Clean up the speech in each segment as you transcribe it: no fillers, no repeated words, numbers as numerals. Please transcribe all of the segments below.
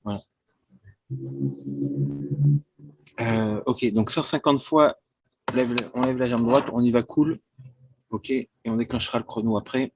Voilà. Ok, donc 150 fois, on lève la jambe droite, on y va cool. Ok, et on déclenchera le chrono après.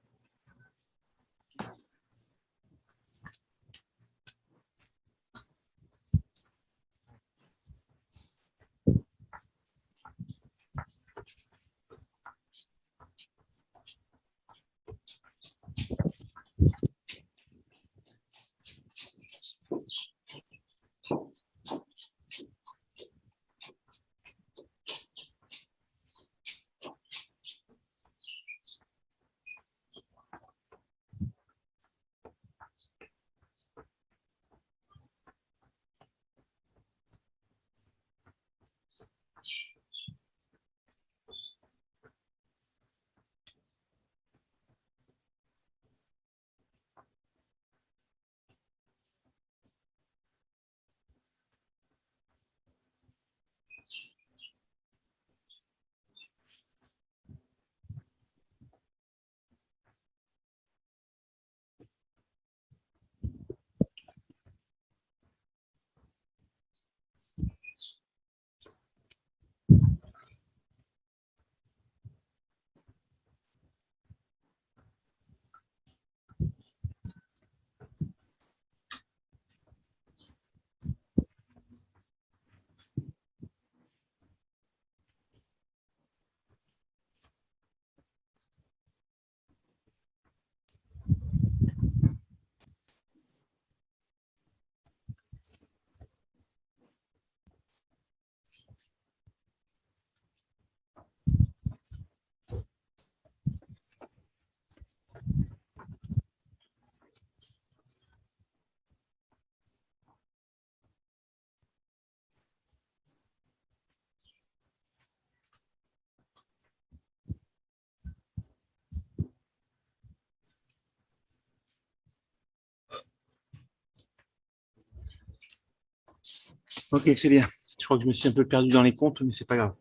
Ok, c'est bien. Je crois que je me suis un peu perdu dans les comptes, mais c'est pas grave.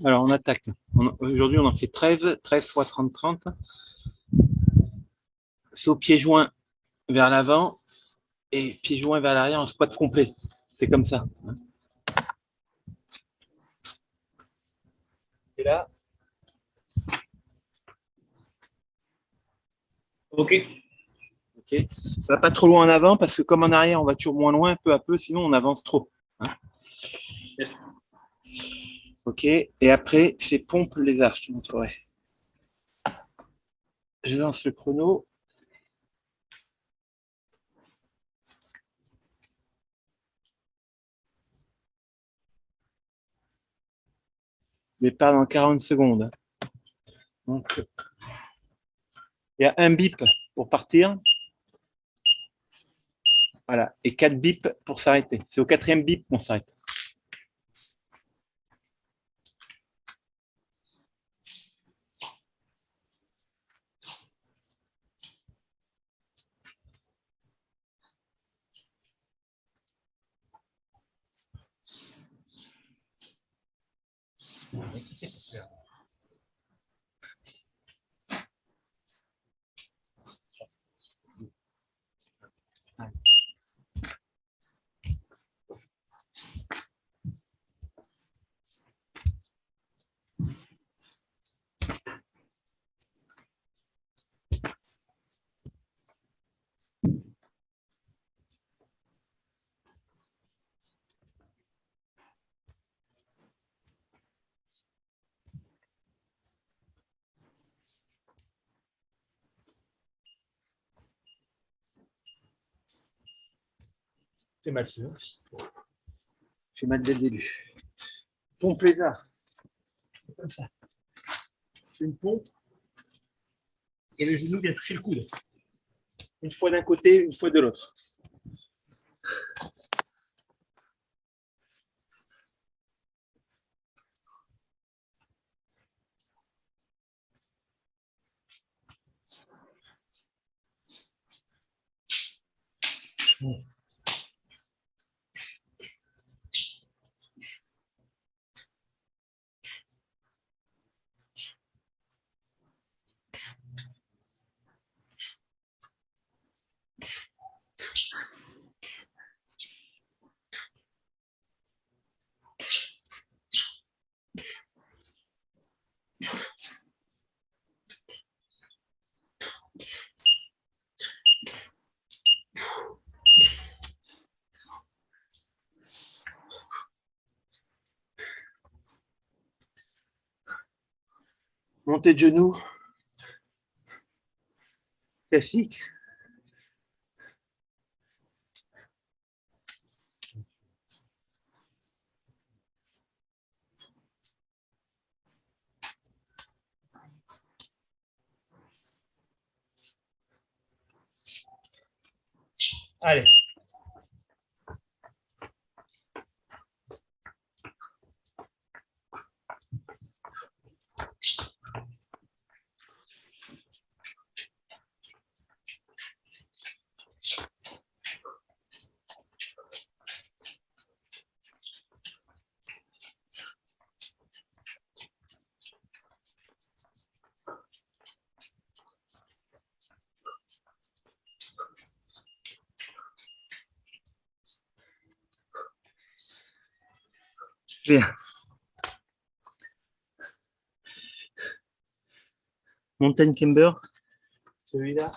Alors, on attaque. Aujourd'hui, on en fait 13, 13 fois 30, 30. C'est au pied joint vers l'avant et pied joint vers l'arrière en squat complet. C'est comme ça. Et là. Ok. Ok. On va pas trop loin en avant parce que comme en arrière, on va toujours moins loin, peu à peu, sinon on avance trop. Hein. Yes. Ok. Et après, c'est pompe les arches, je te montrerai. Je lance le chrono. Départ dans 40 secondes. Donc, il y a un bip pour partir. Voilà. Et 4 bips pour s'arrêter. C'est au quatrième bip qu'on s'arrête. C'est mal sûr. Fait mal dès le début. Pompe les arts. Comme ça. C'est une pompe. Et le genou vient toucher le coude. Une fois d'un côté, une fois de l'autre. Montée de genoux. Classique. Allez. Bien. Mountain Climber, celui-là.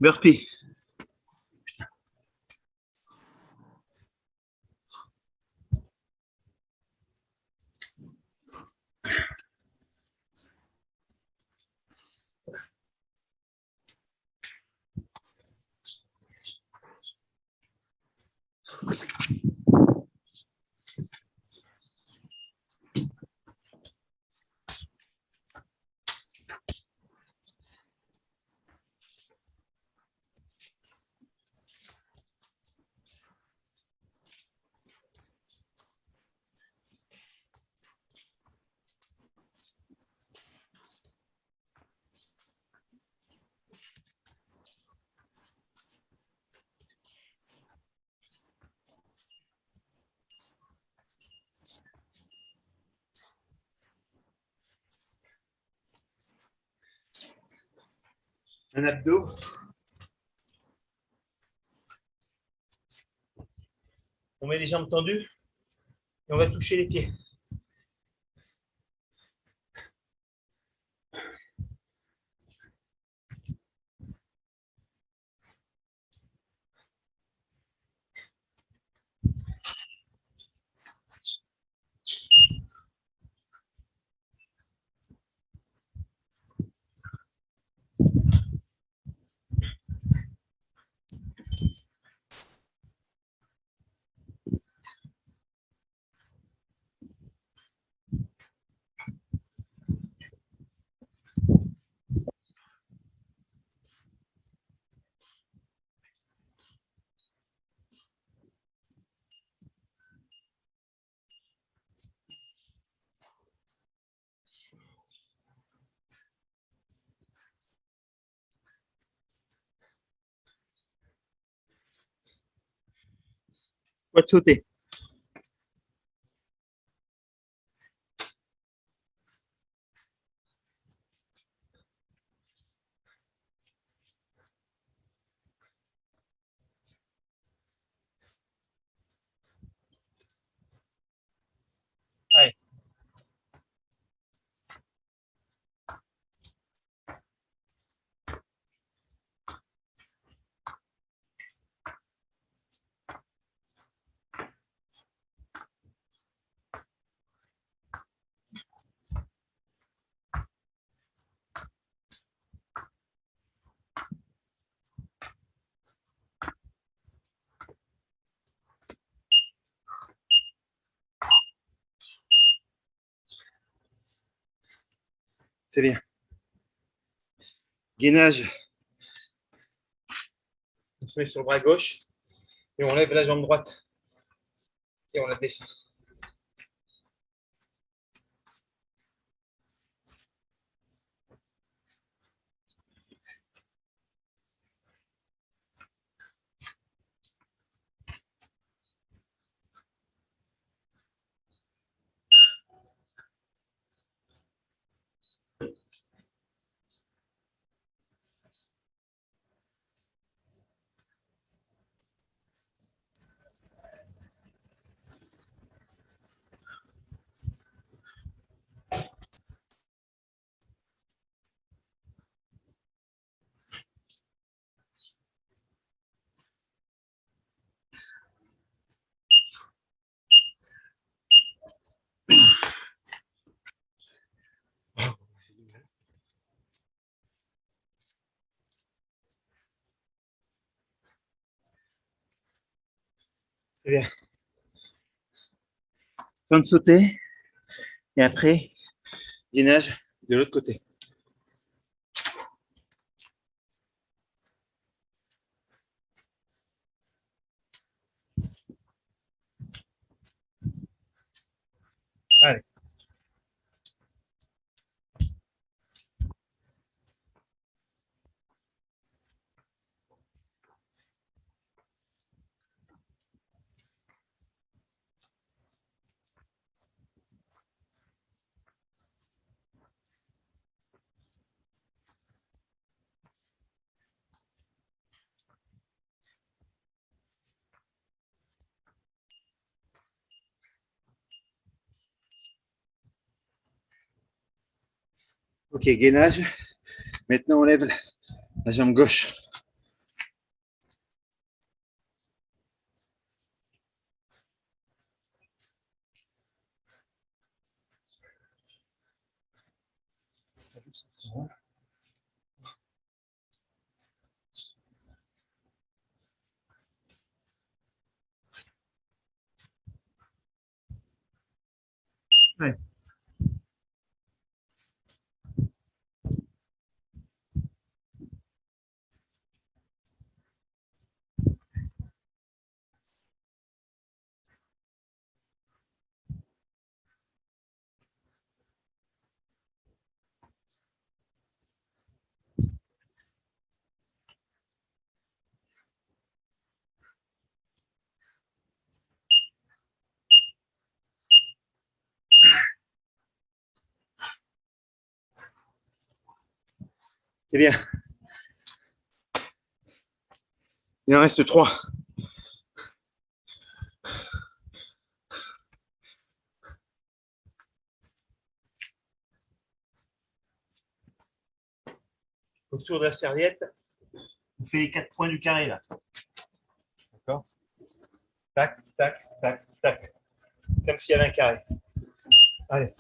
Burpee. Un abdos. On met les jambes tendues et on va toucher les pieds. Squat sauté. Allez. C'est bien. Gainage. On se met sur le bras gauche et on lève la jambe droite. Et on la descend. C'est bien. Fin de sauter. Et après, gainage de l'autre côté. Allez. Ok, gainage. Maintenant, on lève la jambe gauche. Ouais. C'est bien. Il en reste 3. Autour de la serviette, on fait les 4 points du carré là. D'accord. Tac, tac, tac, tac. Comme s'il y avait un carré. Allez.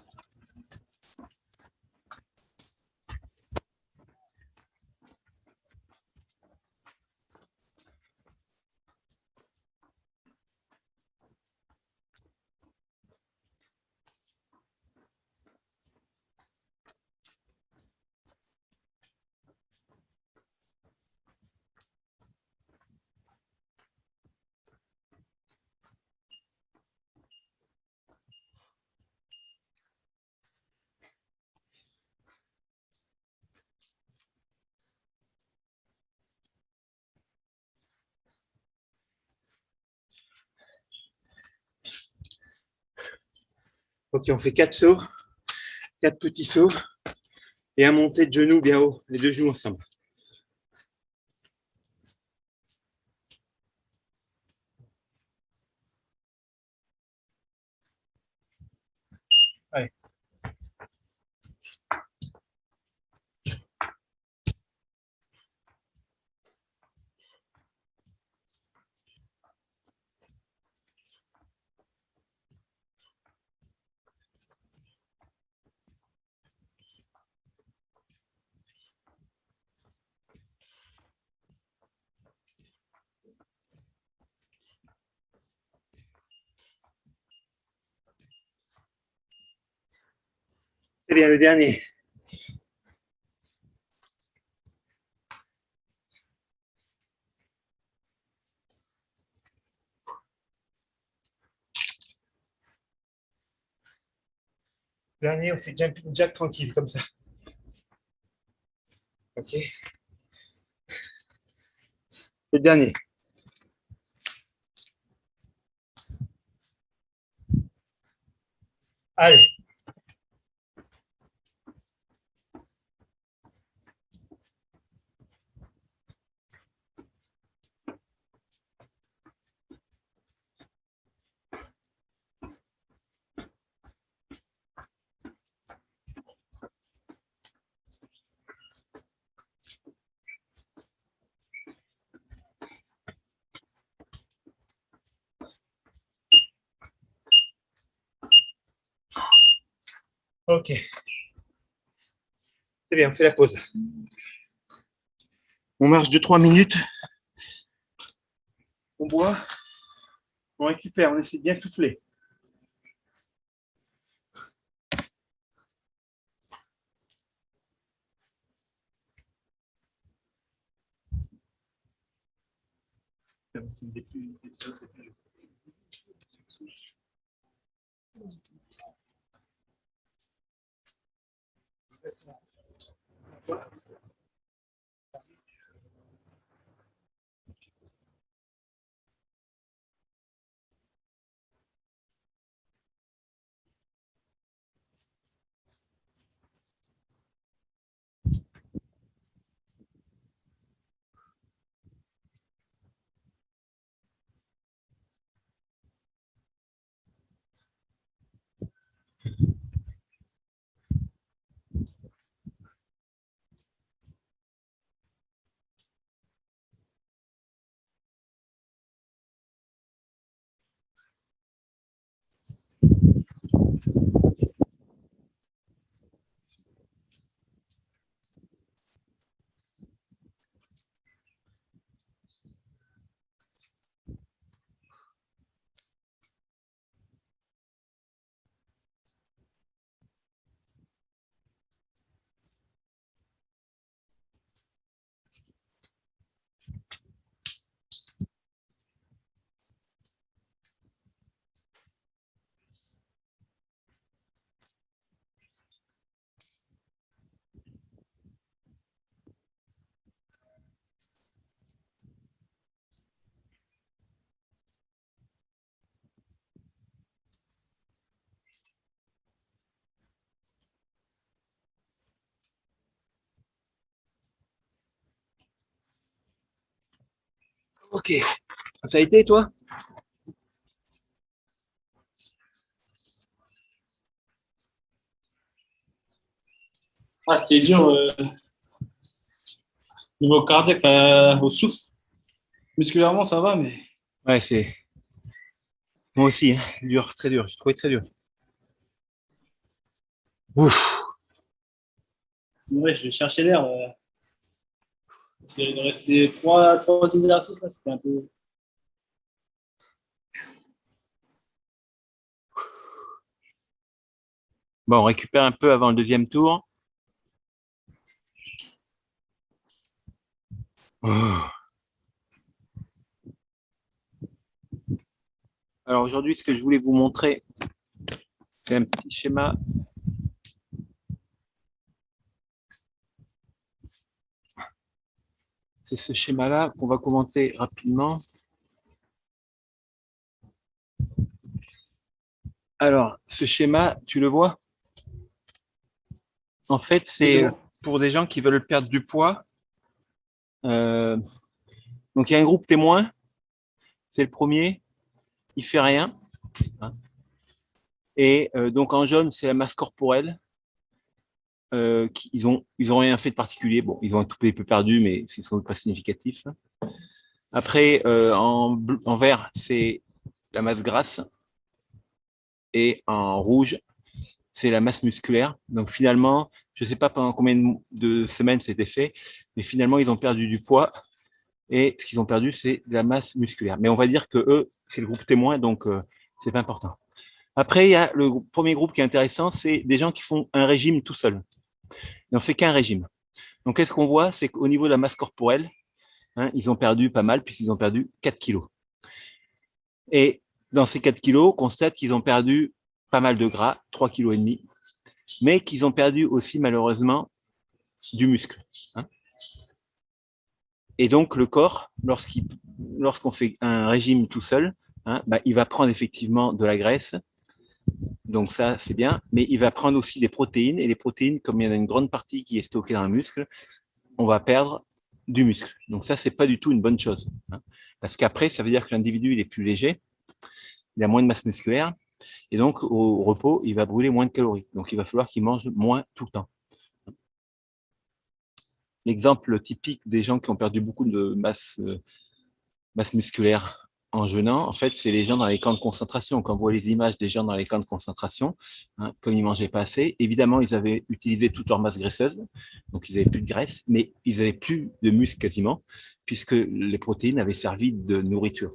Ok, on fait 4 sauts, 4 petits sauts et un montée de genoux bien haut, les 2 genoux ensemble. Allez. C'est bien, le dernier. Dernier, on fait jumping jack tranquille, comme ça. Ok. Le dernier. Allez. Ok. C'est bien, on fait la pause. On marche de 3 minutes. On boit. On récupère, on essaie de bien souffler. Ok. Ça a été, toi? Ah, c'était dur niveau cardiaque, au souffle. Musculairement, ça va, mais Ouais, c'est. Moi aussi, hein. Dur, très dur. J'ai trouvé très dur. Ouf. ouais, je cherchais l'air. Il restait trois exercices, là, c'était un peu. Bon, on récupère un peu avant le deuxième tour. Oh. Alors aujourd'hui, ce que je voulais vous montrer, c'est un petit schéma. C'est ce schéma-là qu'on va commenter rapidement. Alors, ce schéma, tu le vois? En fait, Oui, c'est c'est bon. pour des gens qui veulent perdre du poids. Euh, donc, il y a un groupe témoin. C'est le premier. Il fait rien. Et donc, en jaune, c'est la masse corporelle. Ils ont rien fait de particulier. Bon, ils ont un tout petit peu perdu, mais c'est sans doute pas significatif. Après, en vert, c'est la masse grasse. Et en rouge, c'est la masse musculaire. Donc finalement, je ne sais pas pendant combien de semaines c'était fait, mais finalement, ils ont perdu du poids. Et ce qu'ils ont perdu, c'est de la masse musculaire. Mais on va dire que eux, c'est le groupe témoin, donc c'est pas important. Après, il y a le premier groupe qui est intéressant, c'est des gens qui font un régime tout seul. Ils n'ont fait qu'un régime. Donc, qu'est-ce qu'on voit? C'est qu'au niveau de la masse corporelle, hein, ils ont perdu pas mal, puisqu'ils ont perdu 4 kilos. Et dans ces 4 kilos, on constate qu'ils ont perdu pas mal de gras, 3,5 kg. mais qu'ils ont perdu aussi malheureusement du muscle. Hein. Et donc le corps, lorsqu'on fait un régime tout seul, hein, bah, il va prendre effectivement de la graisse, donc ça c'est bien, mais il va prendre aussi des protéines, et les protéines, comme il y en a une grande partie qui est stockée dans le muscle, on va perdre du muscle. Donc ça, c'est pas du tout une bonne chose. Hein, parce qu'après, ça veut dire que l'individu, il est plus léger, il a moins de masse musculaire, et donc au repos, il va brûler moins de calories. Donc il va falloir qu'il mange moins tout le temps. L'exemple typique des gens qui ont perdu beaucoup de masse musculaire en jeûnant, en fait, c'est les gens dans les camps de concentration. Quand on voit les images des gens dans les camps de concentration, hein, comme ils mangeaient pas assez, évidemment, ils avaient utilisé toute leur masse graisseuse, donc ils n'avaient plus de graisse, mais ils n'avaient plus de muscle quasiment, puisque les protéines avaient servi de nourriture.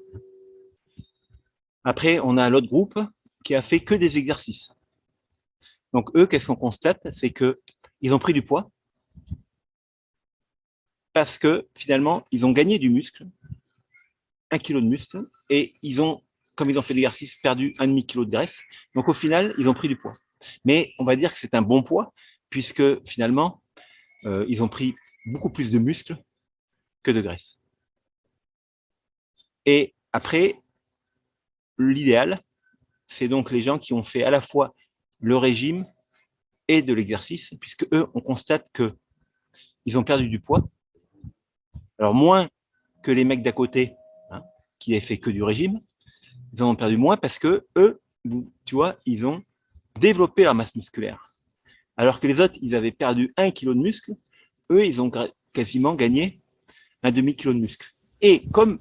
Après, on a l'autre groupe qui a fait que des exercices. Donc eux, qu'est-ce qu'on constate? C'est qu'ils ont pris du poids parce que finalement, ils ont gagné du muscle, 1 kg de muscle, et ils ont, comme ils ont fait l'exercice, perdu 1,5 kg de graisse. Donc au final, ils ont pris du poids. Mais on va dire que c'est un bon poids, puisque finalement, ils ont pris beaucoup plus de muscle que de graisse. Et après, l'idéal, c'est donc les gens qui ont fait à la fois le régime et de l'exercice, puisque eux, on constate qu'ils ont perdu du poids. Alors moins que les mecs d'à côté, hein, qui avaient fait que du régime, ils en ont perdu moins parce que eux, tu vois, ils ont développé leur masse musculaire. Alors que les autres, ils avaient perdu 1 kg de muscle, eux, ils ont quasiment gagné 1,5 kg de muscle. Et comme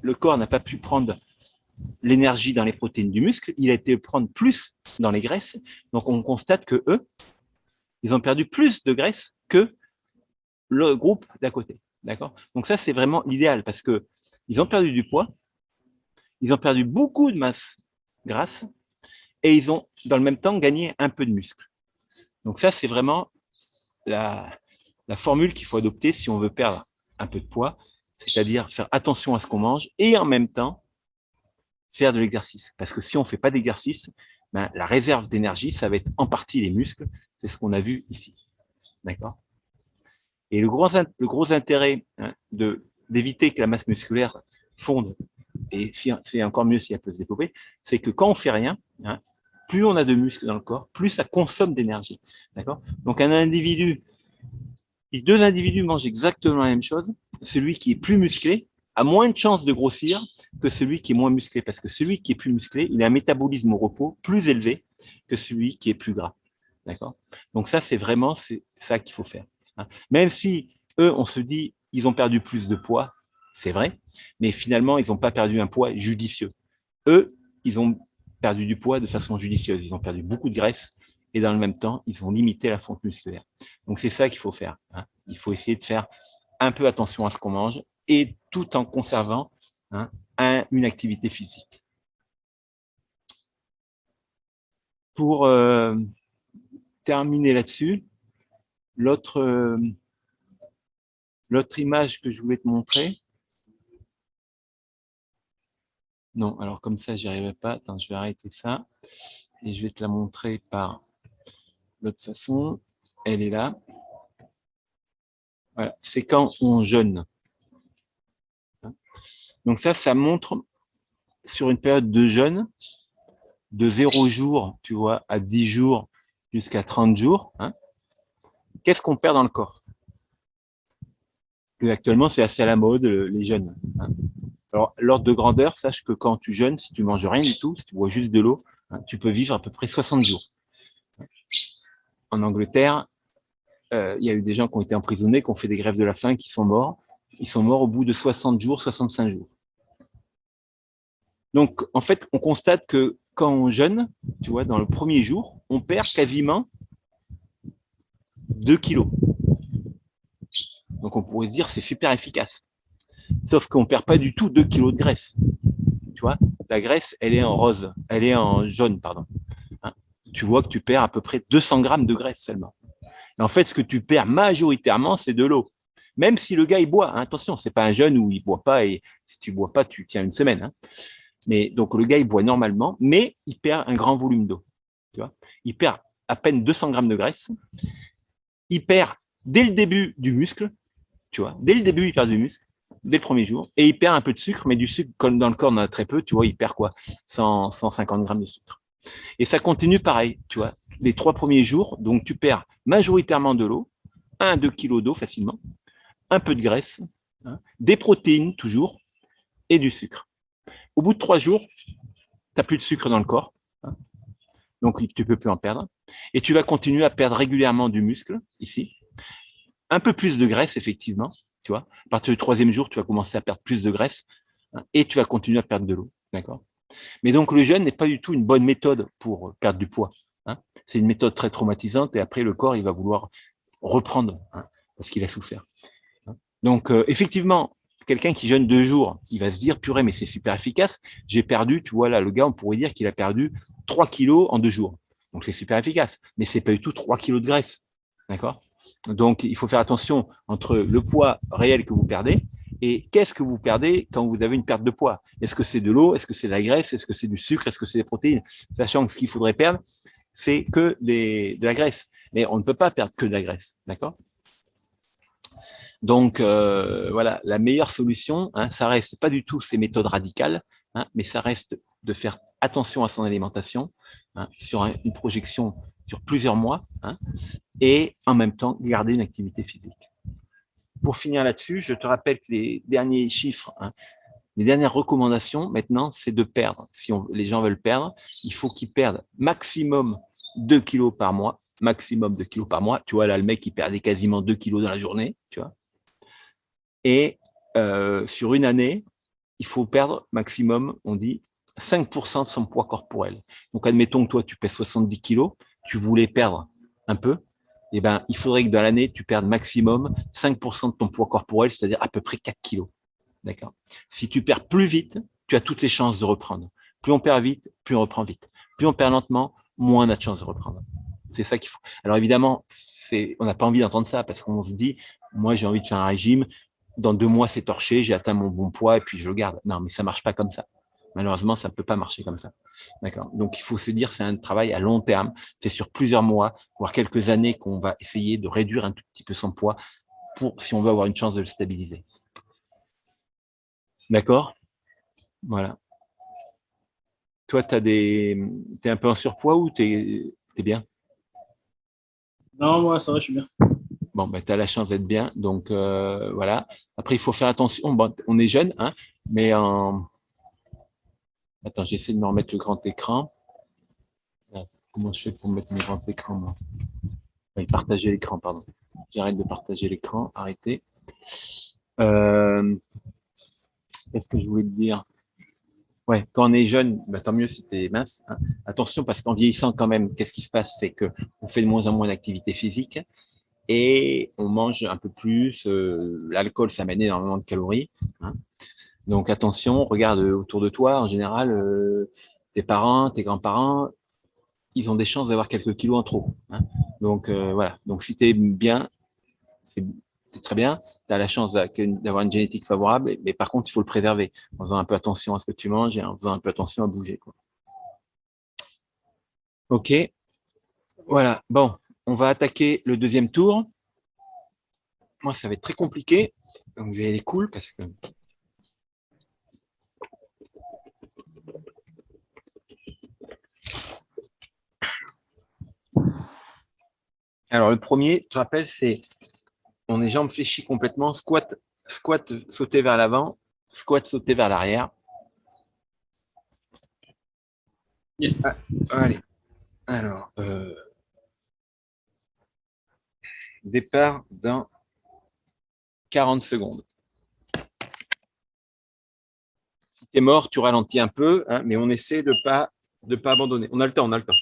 le corps n'a pas pu prendre l'énergie dans les protéines du muscle, il a été prendre plus dans les graisses. Donc on constate que eux, ils ont perdu plus de graisse que le groupe d'à côté. D'accord? Donc ça, c'est vraiment l'idéal parce que ils ont perdu du poids, ils ont perdu beaucoup de masse grasse et ils ont, dans le même temps, gagné un peu de muscle. Donc ça, c'est vraiment la formule qu'il faut adopter si on veut perdre un peu de poids, c'est-à-dire faire attention à ce qu'on mange et en même temps faire de l'exercice. Parce que si on ne fait pas d'exercice, ben, la réserve d'énergie, ça va être en partie les muscles. C'est ce qu'on a vu ici. D'accord? Et le gros intérêt, hein, d'éviter que la masse musculaire fonde, et c'est encore mieux si elle peut se développer, c'est que quand on fait rien, hein, plus on a de muscles dans le corps, plus ça consomme d'énergie. D'accord? Donc un individu, si deux individus mangent exactement la même chose, celui qui est plus musclé a moins de chances de grossir que celui qui est moins musclé, parce que celui qui est plus musclé, il a un métabolisme au repos plus élevé que celui qui est plus gras. D'accord? Donc ça, c'est vraiment ça qu'il faut faire. Hein. Même si eux, on se dit, ils ont perdu plus de poids, c'est vrai, mais finalement, ils n'ont pas perdu un poids judicieux. Eux, ils ont perdu du poids de façon judicieuse. Ils ont perdu beaucoup de graisse et dans le même temps, ils ont limité la fonte musculaire. Donc c'est ça qu'il faut faire. Hein. Il faut essayer de faire un peu attention à ce qu'on mange et tout en conservant, hein, une activité physique. Pour terminer là-dessus, l'autre image que je voulais te montrer. Non, alors comme ça, j'y arriverai pas. Attends, je vais arrêter ça et je vais te la montrer par l'autre façon. Elle est là. Voilà, c'est quand on jeûne. Donc ça montre sur une période de jeûne de 0 jours, tu vois, à 10 jours jusqu'à 30 jours, hein, qu'est-ce qu'on perd dans le corps? Actuellement, c'est assez à la mode, les jeûnes. Hein. Alors, l'ordre de grandeur, sache que quand tu jeûnes, si tu manges rien du tout, si tu bois juste de l'eau, hein, tu peux vivre à peu près 60 jours. En Angleterre, il y a eu des gens qui ont été emprisonnés, qui ont fait des grèves de la faim, qui sont morts. Ils sont morts au bout de 60 jours, 65 jours. Donc, en fait, on constate que quand on jeûne, tu vois, dans le premier jour, on perd quasiment 2 kilos. Donc, on pourrait se dire c'est super efficace. Sauf qu'on ne perd pas du tout 2 kilos de graisse. Tu vois, la graisse, elle est en rose, elle est en jaune, pardon. Hein, tu vois que tu perds à peu près 200 grammes de graisse seulement. Et en fait, ce que tu perds majoritairement, c'est de l'eau. Même si le gars, il boit, hein, attention, c'est pas un jeune où il boit pas et si tu bois pas, tu tiens une semaine. Hein. Mais donc, le gars, il boit normalement, mais il perd un grand volume d'eau. Tu vois, il perd à peine 200 grammes de graisse. Il perd dès le début du muscle, tu vois, dès le début, il perd du muscle, dès le premier jour, et il perd un peu de sucre, mais du sucre, comme dans le corps, on en a très peu, tu vois, il perd quoi 150 grammes de sucre. Et ça continue pareil, tu vois, les 3 premiers jours, donc tu perds majoritairement de l'eau, 1 à 2 kilos d'eau facilement, un peu de graisse, hein, des protéines toujours, et du sucre. Au bout de 3 jours, tu n'as plus de sucre dans le corps, hein, donc tu ne peux plus en perdre, et tu vas continuer à perdre régulièrement du muscle, ici, un peu plus de graisse, effectivement, tu vois. À partir du 3e jour, tu vas commencer à perdre plus de graisse, hein, et tu vas continuer à perdre de l'eau, d'accord. Mais donc, le jeûne n'est pas du tout une bonne méthode pour perdre du poids, hein. C'est une méthode très traumatisante, et après, le corps, il va vouloir reprendre, hein, parce qu'il a souffert. Donc, effectivement, quelqu'un qui jeûne 2 jours, il va se dire, purée, mais c'est super efficace. J'ai perdu, tu vois, là, le gars, on pourrait dire qu'il a perdu 3 kilos en 2 jours. Donc, c'est super efficace. Mais c'est pas du tout 3 kilos de graisse. D'accord? Donc, il faut faire attention entre le poids réel que vous perdez et qu'est-ce que vous perdez quand vous avez une perte de poids. Est-ce que c'est de l'eau? Est-ce que c'est de la graisse? Est-ce que c'est du sucre? Est-ce que c'est des protéines? Sachant que ce qu'il faudrait perdre, c'est que de la graisse. Mais on ne peut pas perdre que de la graisse. D'accord? Donc, voilà, la meilleure solution, hein, ça reste pas du tout ces méthodes radicales, hein, mais ça reste de faire attention à son alimentation, hein, sur une projection sur plusieurs mois, hein, et en même temps garder une activité physique. Pour finir là-dessus, je te rappelle que les derniers chiffres, hein, les dernières recommandations maintenant, c'est de perdre. Si les gens veulent perdre, il faut qu'ils perdent maximum 2 kilos par mois, maximum 2 kilos par mois. Tu vois, là, le mec, il perdait quasiment 2 kilos dans la journée, tu vois. Et sur une année, il faut perdre maximum, on dit, 5% de son poids corporel. Donc, admettons que toi, tu pèses 70 kilos, tu voulais perdre un peu, eh ben, il faudrait que dans l'année, tu perdes maximum 5% de ton poids corporel, c'est-à-dire à peu près 4 kilos. D'accord? Si tu perds plus vite, tu as toutes les chances de reprendre. Plus on perd vite, plus on reprend vite. Plus on perd lentement, moins on a de chances de reprendre. C'est ça qu'il faut. Alors évidemment, on n'a pas envie d'entendre ça parce qu'on se dit, moi j'ai envie de faire un régime, dans 2 mois c'est torché, j'ai atteint mon bon poids et puis je le garde. Non, mais ça marche pas comme ça. Malheureusement, ça ne peut pas marcher comme ça. D'accord. Donc il faut se dire, c'est un travail à long terme. C'est sur plusieurs mois, voire quelques années qu'on va essayer de réduire un tout petit peu son poids pour, si on veut avoir une chance de le stabiliser. D'accord? Voilà. Toi, t'es un peu en surpoids ou t'es bien? Non, moi, ça va, je suis bien. Bon, ben, tu as la chance d'être bien. Donc, voilà. Après, il faut faire attention. Bon, on est jeune, hein, mais attends, j'essaie de me remettre le grand écran. Comment je fais pour me mettre le grand écran, moi? Partager l'écran, pardon. J'arrête de partager l'écran. Arrêtez. Qu'est-ce que je voulais te dire? Ouais, quand on est jeune, bah, tant mieux si tu es mince, hein. Attention, parce qu'en vieillissant quand même, qu'est-ce qui se passe? C'est que on fait de moins en moins d'activité physique et on mange un peu plus. L'alcool, ça mène énormément de calories, hein. Donc attention, regarde autour de toi, en général, tes parents, tes grands-parents, ils ont des chances d'avoir quelques kilos en trop, hein. Donc voilà. Donc si tu es bien, c'est très bien, tu as la chance d'avoir une génétique favorable, mais par contre, il faut le préserver en faisant un peu attention à ce que tu manges et en faisant un peu attention à bouger, quoi. Ok, voilà. Bon, on va attaquer le deuxième tour. Moi, ça va être très compliqué, donc je vais aller cool parce que. Alors, le premier, tu te rappelles, c'est on est jambes fléchies complètement, squat, squat sauter vers l'avant, squat sauter vers l'arrière. Ah, Yes. allez, alors, départ dans 40 secondes. Si tu es mort, tu ralentis un peu, hein, mais on essaie de pas abandonner. On a le temps, on a le temps.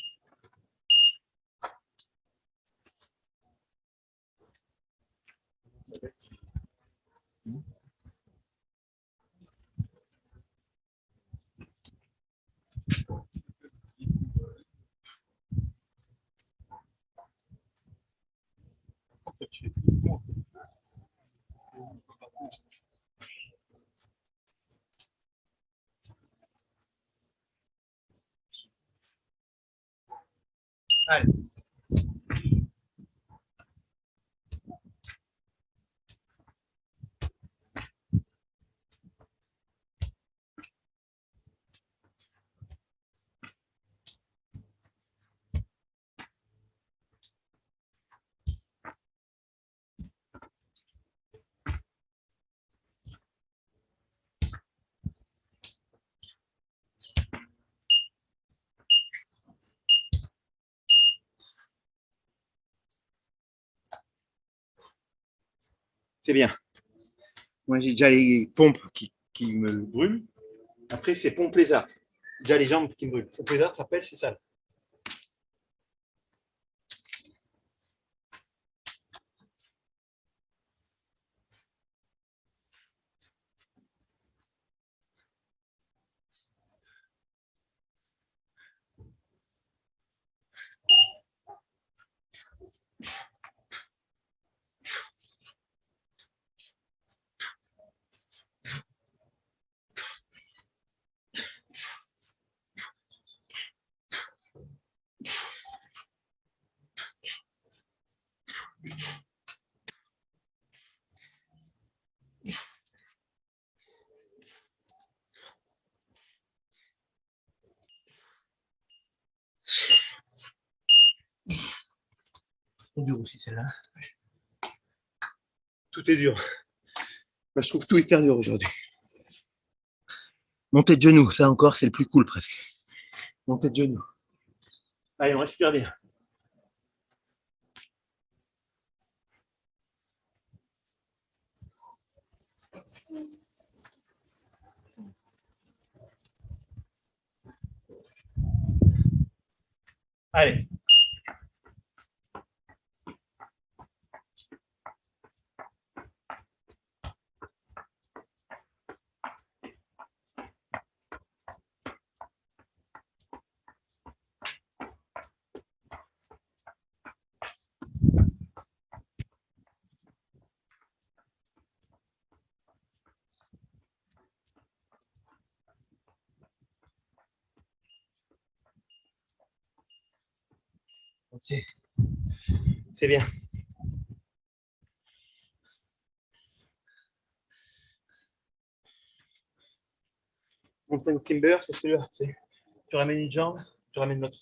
Allez. C'est bien. Moi, j'ai déjà les pompes qui me brûlent. Après, c'est pompe lézard. Déjà les jambes qui me brûlent. Pompe lézard, ça s'appelle, c'est ça. Dur aussi celle-là. Tout est dur. Moi, je trouve tout hyper dur aujourd'hui. Montée de genoux, ça encore, c'est le plus cool presque. Montée de genoux. Allez, on respire bien. Allez. Ok. C'est bien. Mountain Climber, c'est celui-là. Tu ramènes une jambe, tu ramènes l'autre.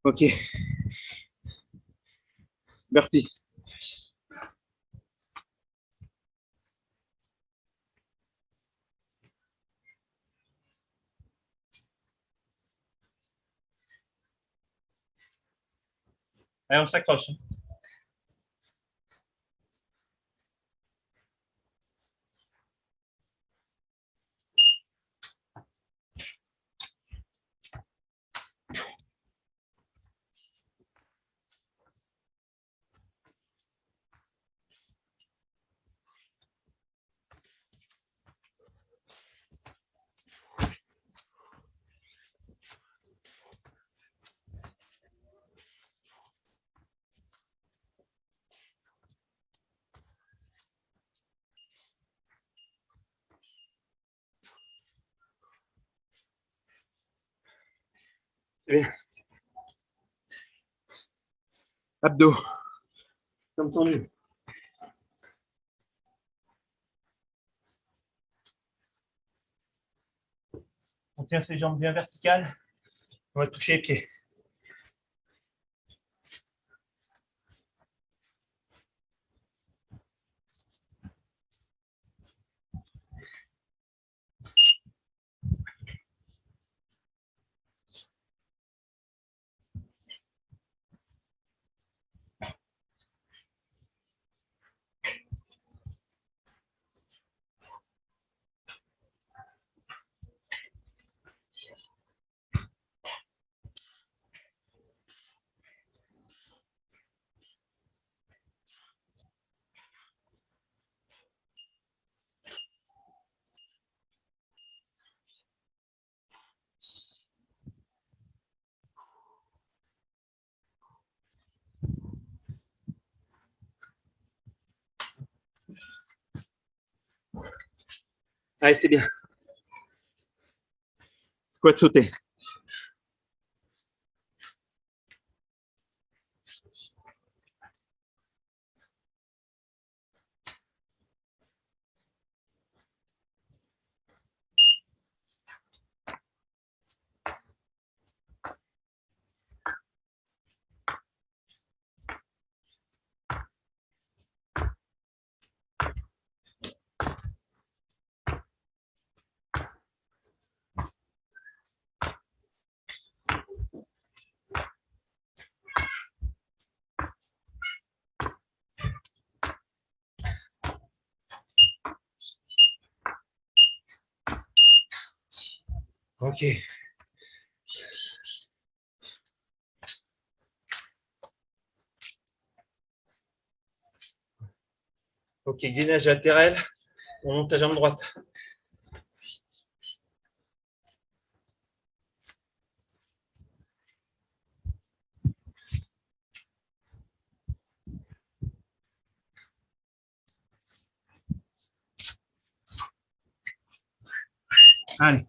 Ok. Burpee. Allez, on s'accroche. C'est bien. Abdos. Comme tendu. On tient ses jambes bien verticales. On va toucher les pieds. Allez, c'est bien. Squat sauté. Ok. Ok, gainage latéral. On monte ta jambe droite. Allez.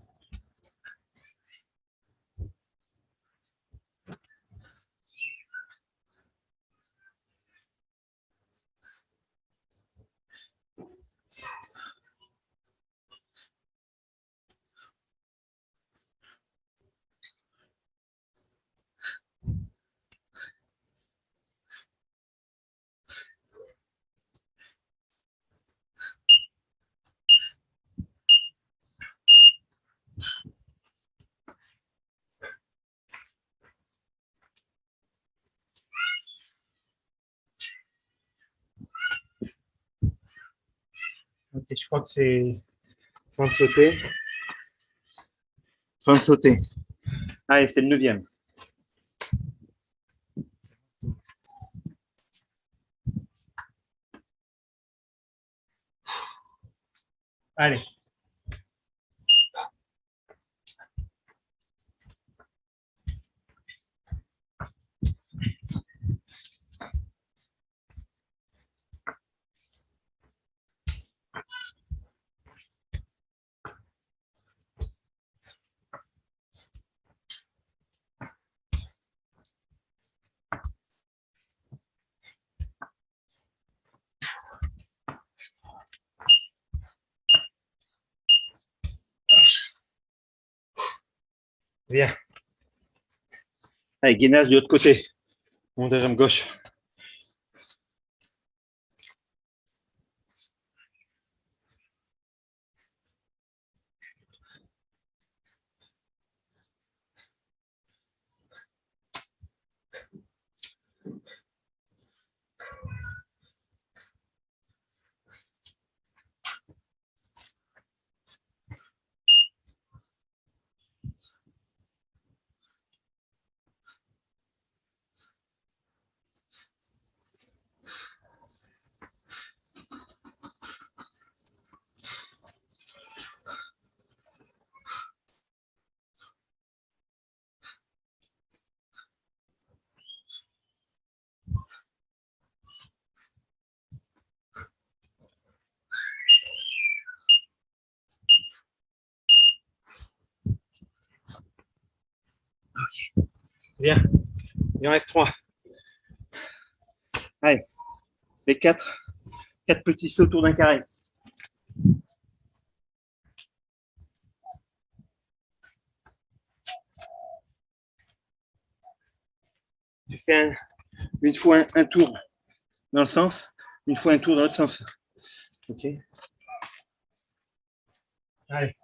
Ok, je crois que c'est fin de sauter. Fin de sauter. Allez, c'est le 9e. Allez. Bien. Allez, gainage de l'autre côté. Monte ta jambe gauche. Bien. Il en reste 3. Allez. Les 4 petits sauts autour d'un carré. Tu fais une fois un tour dans le sens, une fois un tour dans l'autre sens. Ok. Allez.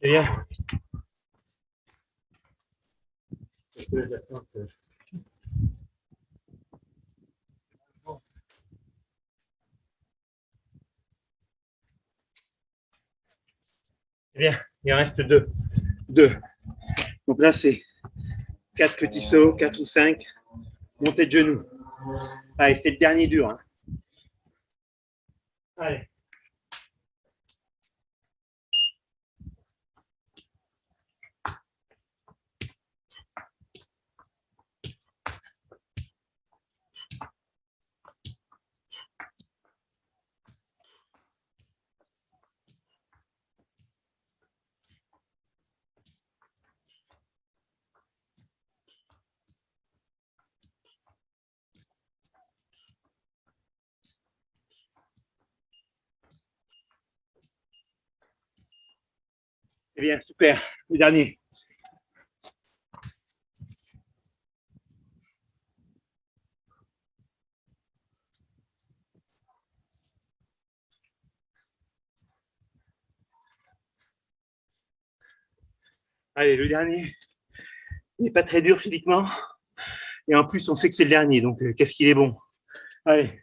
C'est bien. Bien, il en reste deux. Deux. Donc là, c'est 4 petits sauts, 4 ou 5. Montée de genoux. Allez, c'est le dernier dur. Hein. Allez. C'est bien, super. Le dernier. Allez, le dernier. Il n'est pas très dur physiquement. Et en plus, on sait que c'est le dernier. Donc, qu'est-ce qu'il est bon. Allez.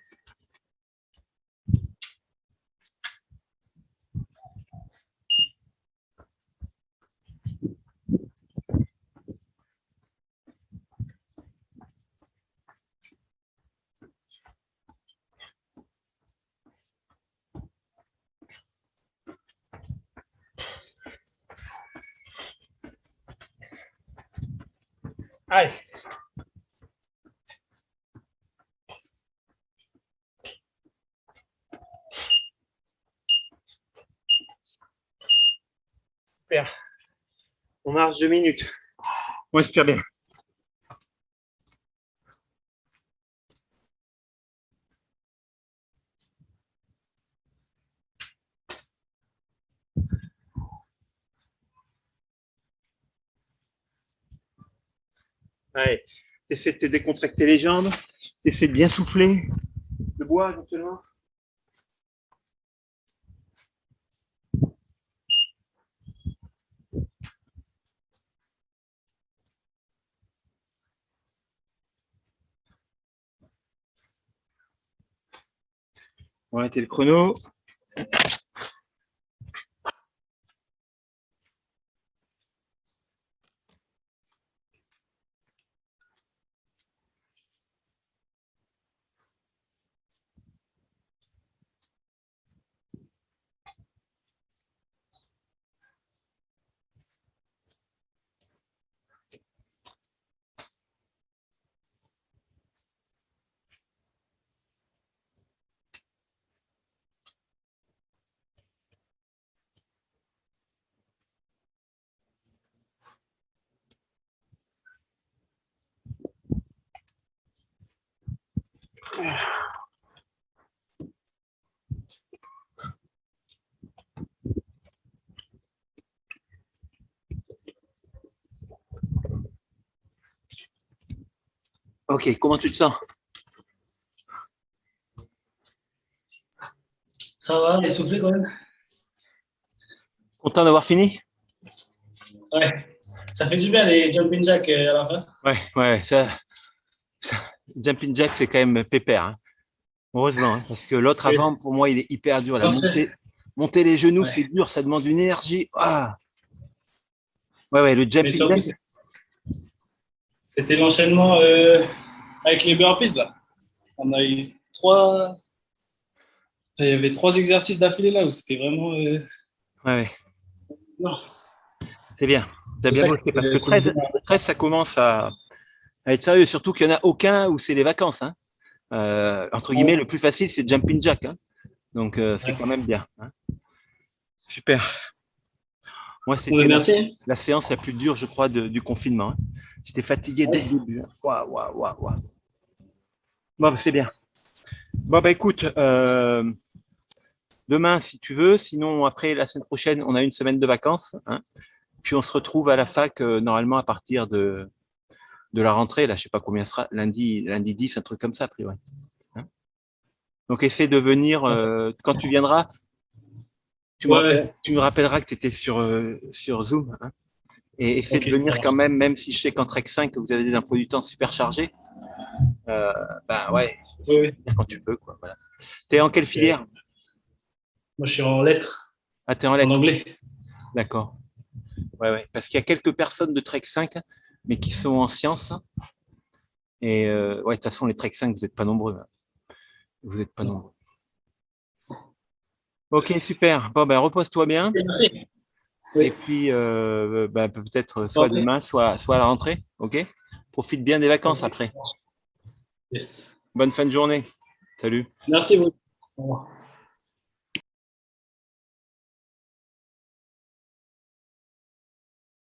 Allez. Super. On marche 2 minutes. On respire bien. Allez. Essaie de te décontracter les jambes. Essaie de bien souffler. Le bois, éventuellement. On va arrêter le chrono. Ok, comment tu te sens? Ça va, essoufflé quand même. Content d'avoir fini? Ouais. Ça fait du bien les jumping jacks à la fin. Ouais, Jumping Jack, c'est quand même pépère. Hein. Heureusement, hein, parce que l'autre Oui. avant, pour moi, il est hyper dur. La Parfait. monter les genoux, Ouais. c'est dur, ça demande une énergie. Ah. Ouais, le Mais jumping surtout, jack. c'était l'enchaînement avec les burpees là. On a eu il y avait 3 exercices d'affilée là où c'était vraiment. Ouais, Non. c'est bien. Tu as C'est bien ça bossé parce que qui me 13, gêne. 13 ça commence à être sérieux. Surtout qu'il n'y en a aucun où c'est les vacances. Hein. Entre guillemets, le plus facile, c'est jumping jack. Hein. Donc, c'est Ouais. quand même bien. Hein. Super. Moi, On c'était merci. la séance la plus dure, je crois, du confinement. Hein. J'étais fatigué dès le Ouais. début. Hein. Waouh. Bon, c'est bien. Bon, écoute, demain, si tu veux. Sinon, après, la semaine prochaine, on a une semaine de vacances. Hein. Puis, on se retrouve à la fac, normalement, à partir de la rentrée. Là, je sais pas combien ce sera. Lundi 10, un truc comme ça, a priori. Hein. Donc, essaie de venir quand tu viendras. Ouais. Tu me rappelleras que tu étais sur Zoom. Hein. Et essaie Ok, de ça venir quand marche. même si je sais qu'en Trek 5, vous avez des emplois du temps super chargés. Ouais, Oui, essaie de oui. venir quand tu peux. Quoi, voilà. T'es en quelle Ok. filière? Moi, je suis en lettres, Ah, t'es en en lettres. anglais. D'accord. Ouais, ouais. Parce qu'il y a quelques personnes de Trek 5, mais qui sont en sciences. Et ouais, de toute façon, les Trek 5, vous n'êtes pas nombreux. Vous n'êtes pas nombreux. Ok, super. Bon, ben, repose-toi bien. Merci. Oui. Et puis, ben, peut-être soit Ok. demain, soit à la rentrée. Ok. Profite bien des vacances après. Yes. Bonne fin de journée. Salut. Merci beaucoup. Au revoir.